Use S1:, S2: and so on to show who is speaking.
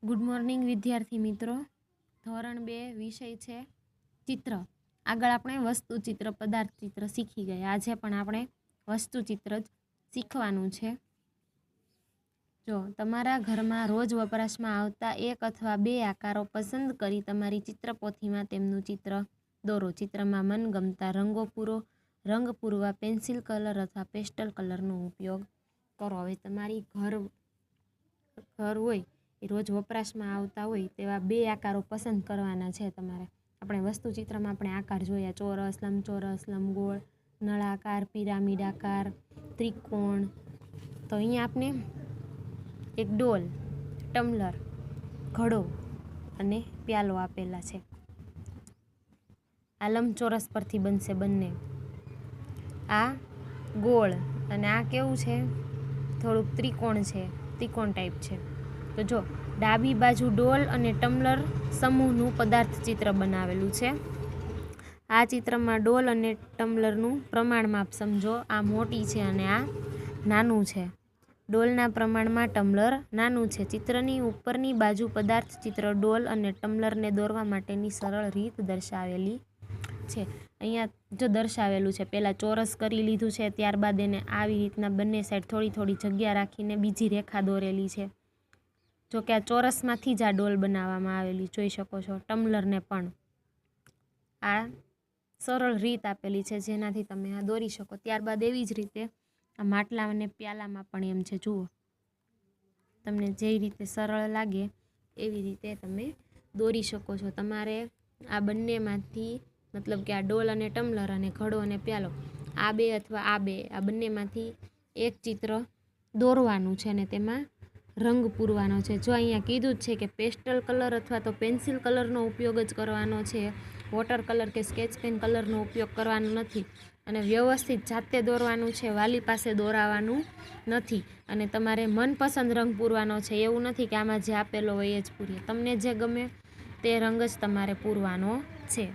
S1: Good morning વિદ્યાર્થી મિત્રો. ધોરણ 2 વિષય છે ચિત્ર. આગળ આપણે વસ્તુ ચિત્ર, પદાર્થ ચિત્ર શીખી ગયા. આજે પણ આપણે વસ્તુ ચિત્ર જ શીખવાનું છે. જો તમારા ઘરમાં રોજ વપરાશમાં આવતા એક અથવા બે આકારો પસંદ કરી તમારી ચિત્રપોથીમાં તેમનું ચિત્ર દોરો. ચિત્રમાં મનગમતા રંગો પૂરો. રંગ પૂરવા પેન્સિલ કલર અથવા પેસ્ટલ કલરનો ઉપયોગ કરો. હવે તમારી ઘર હોય એ રોજ વપરાશમાં આવતા હોય તેવા બે આકારો પસંદ કરવાના છે તમારે. આપણે વસ્તુ ચિત્રમાં આપણે આકાર જોયા: ચોરસ, લંબચોરસ, લંબગોળ, નળાકાર, પિરામિડ આકાર, ત્રિકોણ. તો અહીંયા આપણે એક ડોલ, ટમ્લર, ઘડો અને પ્યાલો આપેલા છે. આ લંબચોરસ પરથી બનશે બંને. આ ગોળ અને આ કેવું છે? થોડુંક ત્રિકોણ છે, ત્રિકોણ ટાઈપ છે. તો જો ડાબી બાજુ ડોલ અને ટમ્લર સમૂહનું પદાર્થ ચિત્ર બનાવેલું છે. આ ચિત્રમાં ડોલ અને ટમ્લરનું પ્રમાણ માપ સમજો. આ મોટી છે અને આ નાનું છે. ડોલના પ્રમાણમાં ટમ્લર નાનું છે. ચિત્રની ઉપરની બાજુ પદાર્થ ચિત્ર ડોલ અને ટમ્લરને દોરવા માટેની સરળ રીત દર્શાવેલી છે. અહીંયા જો દર્શાવેલું છે, પહેલાં ચોરસ કરી લીધું છે, ત્યારબાદ એને આવી રીતના બંને સાઈડ થોડી થોડી જગ્યા રાખીને બીજી રેખા દોરેલી છે. જો કે આ ચોરસમાંથી જ આ ડોલ બનાવવામાં આવેલી જોઈ શકો છો. ટમ્લરને પણ આ સરળ રીત આપેલી છે જેનાથી તમે આ દોરી શકો. ત્યારબાદ એવી જ રીતે આ માટલા અને પ્યાલામાં પણ એમ છે. જુઓ, તમને જે રીતે સરળ લાગે એવી રીતે તમે દોરી શકો છો. તમારે આ બંનેમાંથી, મતલબ કે આ ડોલ અને ટમ્લર અને ઘડો અને પ્યાલો, આ બે અથવા આ બંનેમાંથી એક ચિત્ર દોરવાનું છે અને તેમાં રંગ પૂરવાનો છે. જો અહીંયા કીધું જ છે કે પેસ્ટલ કલર અથવા તો પેન્સિલ કલરનો ઉપયોગ જ કરવાનો છે. વોટર કલર કે સ્કેચ પેન કલરનો ઉપયોગ કરવાનો નથી. અને વ્યવસ્થિત જાતે દોરવાનું છે, વાલી પાસે દોરાવાનું નથી. અને તમારે મનપસંદ રંગ પૂરવાનો છે. એવું નથી કે આમાં જે આપેલો હોય એ જ પૂરીએ. તમને જે ગમે તે રંગ જ તમારે પૂરવાનો છે.